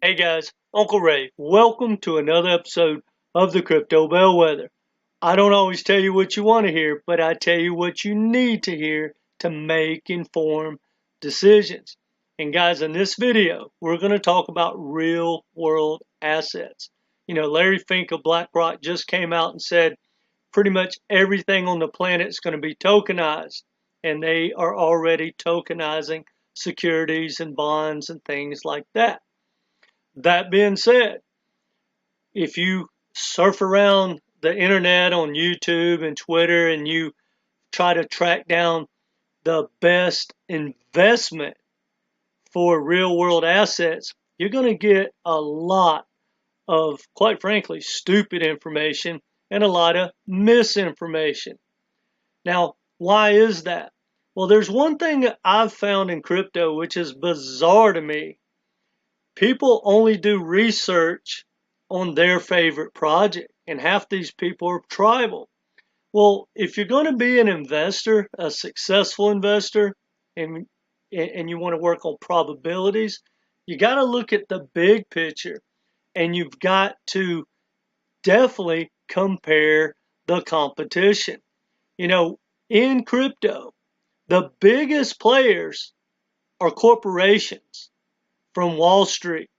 Hey guys, Uncle Ray. Welcome to another episode of the Crypto Bellwether. I don't always tell you what you want to hear, but I tell you what you need to hear to make informed decisions. And guys, in this video, we're going to talk about real world assets. You know, Larry Fink of Blackrock just came out and said pretty much everything on the planet is going to be tokenized. And they are already tokenizing securities and bonds and things like that. That being said, if you surf around the internet on YouTube and Twitter and you try to track down the best investment for real world assets, you're going to get a lot of, quite frankly, stupid information and a lot of misinformation. Now, why is that? Well, there's one thing that I've found in crypto which is bizarre to me. People only do research on their favorite project, and half these people are tribal. Well, if you're going to be an investor, a successful investor, and you want to work on probabilities, you got to look at the big picture, and you've got to definitely compare the competition. You know, in crypto, the biggest players are corporations from Wall Street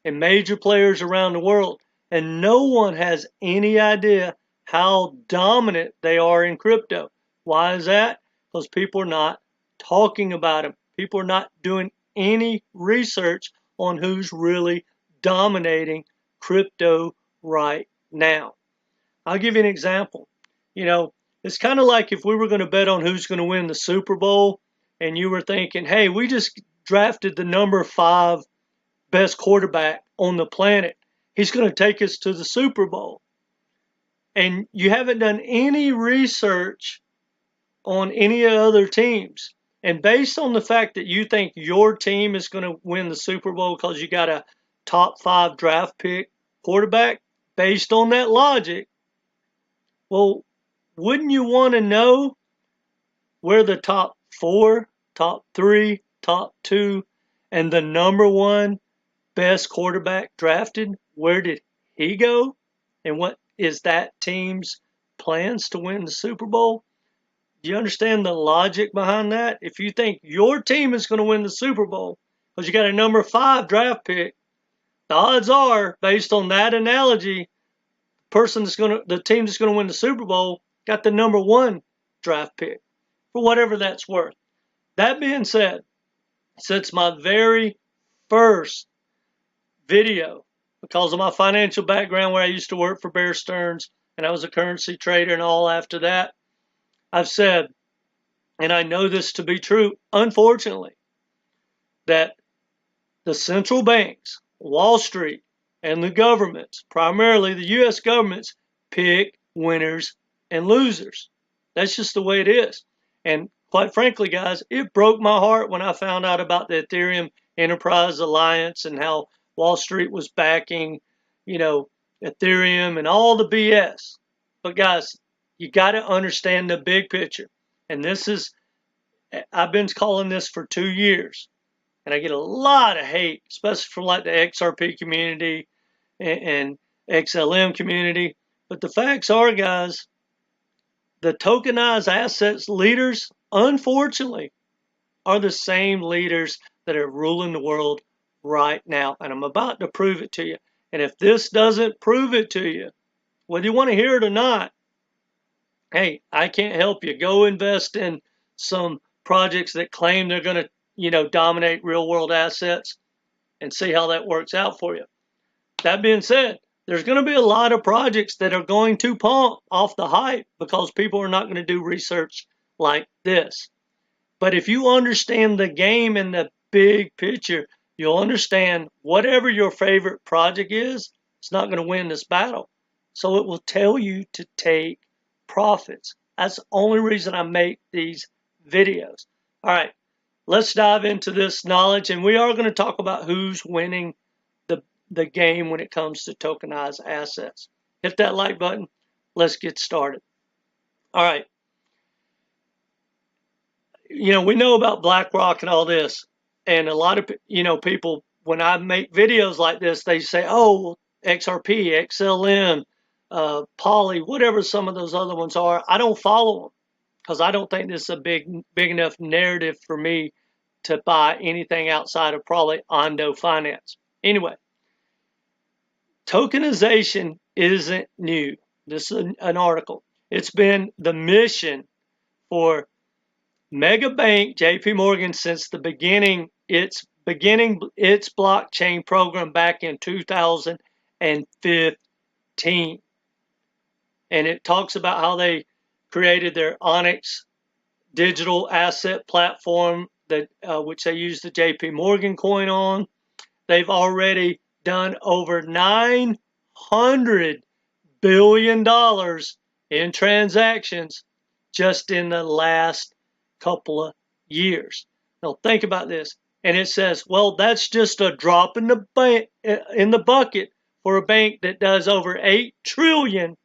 and major players around the world. And no one has any idea how dominant they are in crypto. Why is that? Because people are not talking about them. People are not doing any research on who's really dominating crypto right now. I'll give you an example. You know, it's kind of like if we were going to bet on who's going to win the Super Bowl and you were thinking, hey, we just drafted the number 5 best quarterback on the planet. He's going to take us to the Super Bowl. And you haven't done any research on any other teams. And based on the fact that you think your team is going to win the Super Bowl because you got a top 5 draft pick quarterback, based on that logic, well, wouldn't you want to know where the top 4, top 3, top 2, and the number 1 best quarterback drafted, where did he go? And what is that team's plans to win the Super Bowl? Do you understand the logic behind that? If you think your team is going to win the Super Bowl because you got a number 5 draft pick, the odds are, based on that analogy, the team that's going to win the Super Bowl got the number 1 draft pick, for whatever that's worth. That being said, since my very first video, because of my financial background where I used to work for Bear Stearns and I was a currency trader and all after that, I've said, and I know this to be true, unfortunately, that the central banks, Wall Street, and the governments, primarily the U.S. governments, pick winners and losers. That's just the way it is. And quite frankly, guys, it broke my heart when I found out about the Ethereum Enterprise Alliance and how Wall Street was backing, you know, Ethereum and all the BS. But guys, you got to understand the big picture. And this is, I've been calling this for 2 years. And I get a lot of hate, especially from like the XRP community and XLM community. But the facts are, guys, the tokenized assets leaders, unfortunately, are the same leaders that are ruling the world right now. And I'm about to prove it to you. And if this doesn't prove it to you, whether you want to hear it or not, hey, I can't help you. Go invest in some projects that claim they're going to, you know, dominate real world assets and see how that works out for you. That being said, there's going to be a lot of projects that are going to pump off the hype because people are not going to do research like this. But if you understand the game and the big picture, you'll understand whatever your favorite project is, it's not going to win this battle. So it will tell you to take profits. That's the only reason I make these videos. All right, let's dive into this knowledge, and we are going to talk about who's winning the game when it comes to tokenized assets. Hit that like button. Let's get started. All right. You know, we know about Blackrock and all this, and a lot of, you know, people when I make videos like this, they say, oh, XRP, XLM, Poly, whatever some of those other ones are. I don't follow them because I don't think this is a big enough narrative for me to buy anything outside of probably Ondo Finance. Anyway, tokenization isn't new. This is an article. It's been the mission for mega bank JP Morgan since the beginning its blockchain program back in 2015. And it talks about how they created their Onyx digital asset platform, that which they use the JP Morgan coin on. They've already done over $900 billion in transactions just in the last couple of years. Now think about this. And it says, well, that's just a drop in the bucket for a bank that does over 8 trillion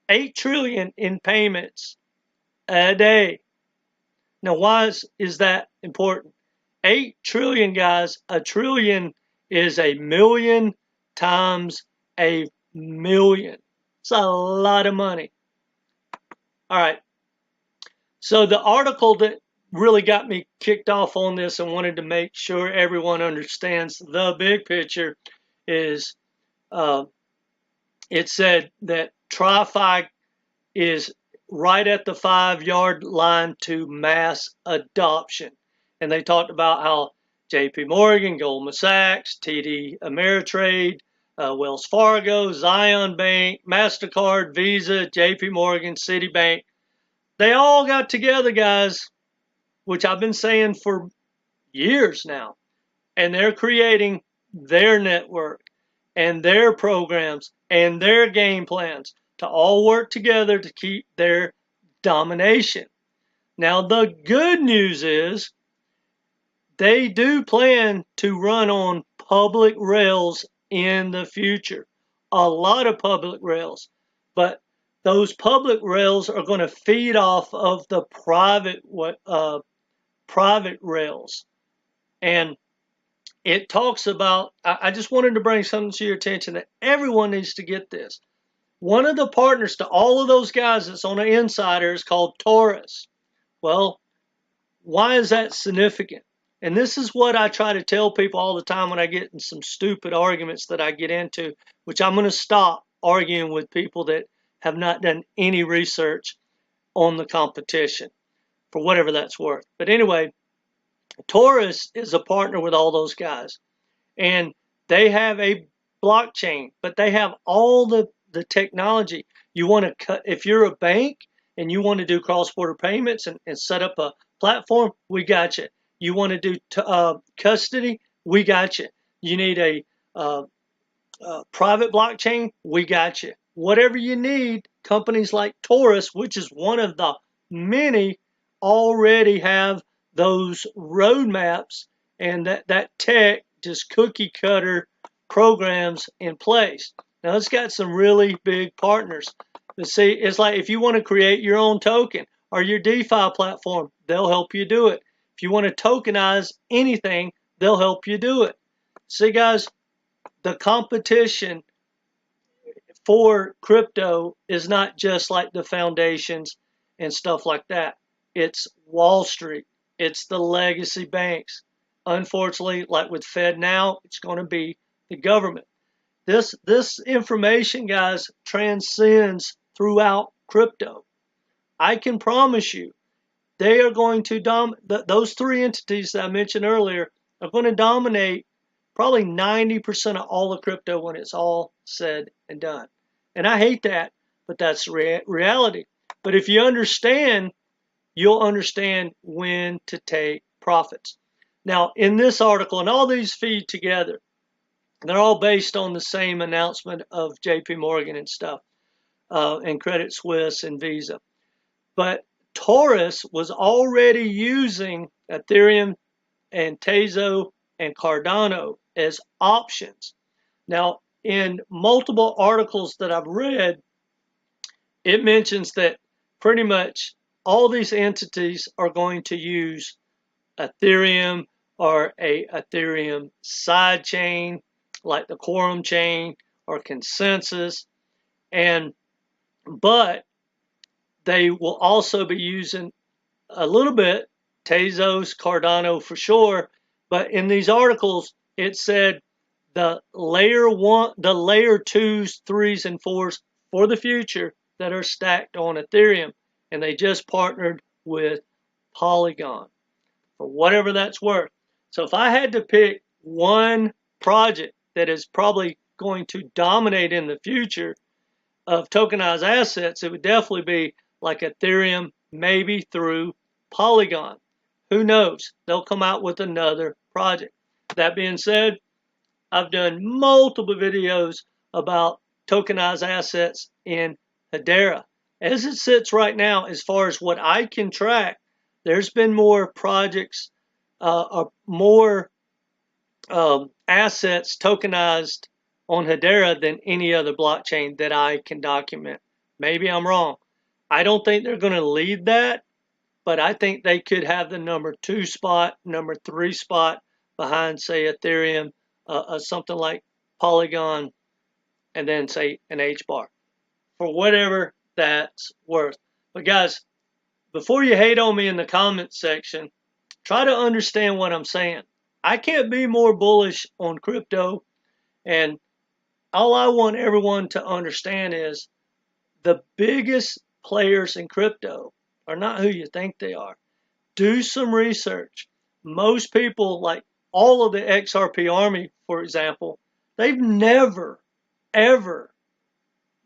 in payments a day. Now, why is that important? 8 trillion, guys. A trillion is a million times a million. It's a lot of money. All right. So the article that really got me kicked off on this and wanted to make sure everyone understands the big picture is it said that TriFi is right at the 5-yard line to mass adoption. And they talked about how JP Morgan, Goldman Sachs, TD Ameritrade, Wells Fargo, Zion Bank, MasterCard, Visa, JP Morgan, Citibank, they all got together, guys, which I've been saying for years now, and they're creating their network and their programs and their game plans to all work together to keep their domination. Now, the good news is they do plan to run on public rails in the future, a lot of public rails, but those public rails are going to feed off of the private rails. And it talks about, I just wanted to bring something to your attention that everyone needs to get this. One of the partners to all of those guys that's on the insider is called Taurus. Well, why is that significant? And this is what I try to tell people all the time when I get in some stupid arguments that I get into, which I'm going to stop arguing with people that have not done any research on the competition, for whatever that's worth. But anyway, Taurus is a partner with all those guys, and they have a blockchain, but they have all the technology. You want to cut, if you're a bank and you want to do cross-border payments and set up a platform, we got you. You want to do custody, we got you. You need a private blockchain, we got you. Whatever you need, companies like Taurus, which is one of the many, already have those roadmaps and that tech, just cookie cutter programs in place. Now, it's got some really big partners. But see, it's like if you want to create your own token or your DeFi platform, they'll help you do it. If you want to tokenize anything, they'll help you do it. See, guys, the competition for crypto is not just like the foundations and stuff like that. It's Wall Street. It's the legacy banks. Unfortunately, like with Fed now, it's going to be the government. This information, guys, transcends throughout crypto. I can promise you, they are going to those three entities that I mentioned earlier are going to dominate probably 90% of all of crypto when it's all said and done. And I hate that, but that's reality. But if you understand, you'll understand when to take profits. Now, in this article, and all these feed together, they're all based on the same announcement of JP Morgan and stuff, and Credit Suisse and Visa. But Taurus was already using Ethereum and Tezos and Cardano as options. Now, in multiple articles that I've read, it mentions that pretty much all these entities are going to use Ethereum are a Ethereum side chain like the Quorum chain or Consensus, but they will also be using a little bit Tezos, Cardano for sure. But in these articles, it said the layer 2s, 3s, and 4s for the future that are stacked on Ethereum, and they just partnered with Polygon for whatever that's worth. So if I had to pick one project that is probably going to dominate in the future of tokenized assets, it would definitely be like Ethereum, maybe through Polygon. Who knows? They'll come out with another project. That being said, I've done multiple videos about tokenized assets in Hedera. As it sits right now, as far as what I can track, there's been more projects, more assets tokenized on Hedera than any other blockchain that I can document. Maybe I'm wrong. I don't think they're going to lead that, but I think they could have the number 2 spot, number 3 spot behind, say, Ethereum, something like Polygon, and then, say, an HBAR, for whatever that's worth. But guys, before you hate on me in the comments section, try to understand what I'm saying. I can't be more bullish on crypto, and all I want everyone to understand is the biggest players in crypto are not who you think they are. Do some research. Most people, like all of the XRP Army, for example, they've never, ever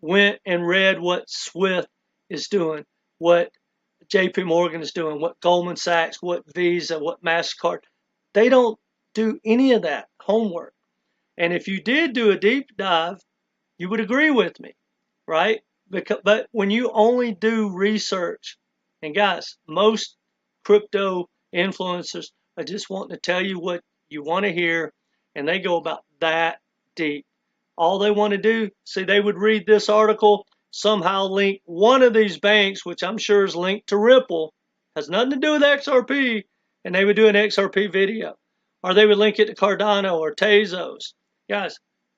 went and read what Swift is doing, what JP Morgan is doing, what Goldman Sachs, what Visa, what MasterCard. They don't do any of that homework. And if you did do a deep dive, you would agree with me, right? But when you only do research, and guys, most crypto influencers are just wanting to tell you what you want to hear, and they go about that deep. All they want to do, see, they would read this article, somehow link one of these banks, which I'm sure is linked to Ripple, has nothing to do with XRP, and they would do an XRP video. Or they would link it to Cardano or Tezos. Guys,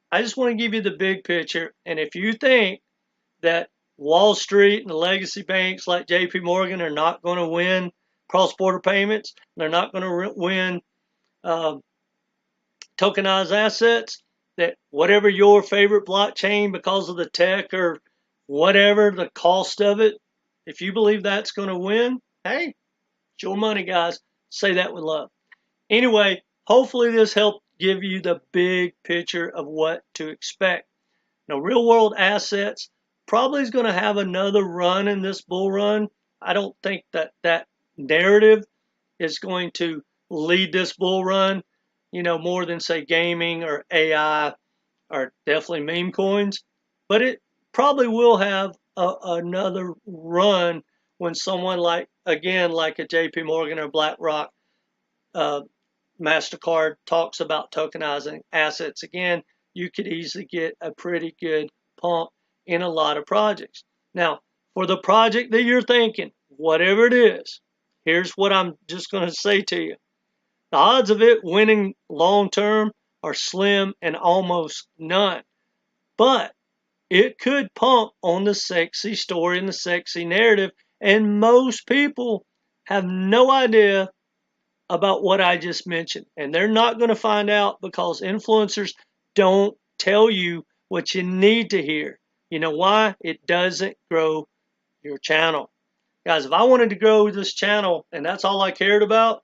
I just want to give you the big picture, and if you think that Wall Street and the legacy banks like JP Morgan are not going to win cross-border payments, they're not going to win tokenized assets, that whatever your favorite blockchain, because of the tech or whatever, the cost of it, if you believe that's going to win, hey, it's your money, guys. Say that with love. Anyway, hopefully this helped give you the big picture of what to expect. Now, real world assets probably is going to have another run in this bull run. I don't think that narrative is going to lead this bull run, more than, say, gaming or AI or definitely meme coins. But it probably will have another run when someone like a JP Morgan or Blackrock, MasterCard talks about tokenizing assets again. You could easily get a pretty good pump in a lot of projects. Now, for the project that you're thinking, whatever it is, here's what I'm just going to say to you. The odds of it winning long term are slim and almost none. But it could pump on the sexy story and the sexy narrative, and most people have no idea about what I just mentioned. And they're not going to find out because influencers don't tell you what you need to hear. You know why? It doesn't grow your channel. Guys, if I wanted to grow this channel and that's all I cared about,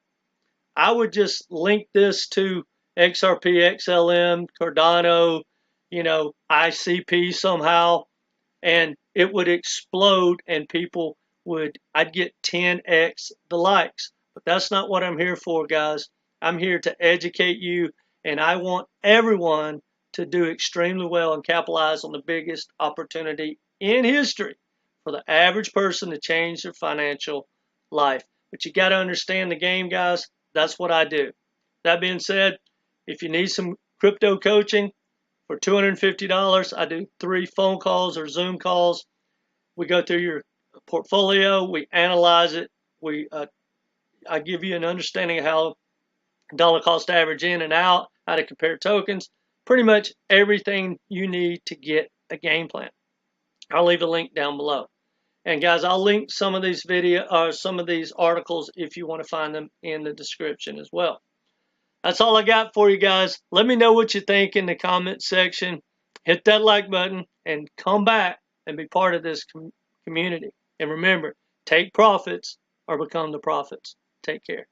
I would just link this to XRP, XLM, Cardano, ICP somehow, and it would explode and I'd get 10x the likes. But that's not what I'm here for, guys. I'm here to educate you, and I want everyone to do extremely well and capitalize on the biggest opportunity in history for the average person to change their financial life. But you got to understand the game, guys. That's what I do. That being said, if you need some crypto coaching for $250, I do 3 phone calls or Zoom calls. We go through your portfolio, we analyze it, I give you an understanding of how dollar cost average in and out, how to compare tokens, pretty much everything you need to get a game plan. I'll leave a link down below. And guys, I'll link some of these some of these articles if you want to find them in the description as well. That's all I got for you guys. Let me know what you think in the comment section. Hit that like button and come back and be part of this community. And remember, take profits or become the prophets. Take care.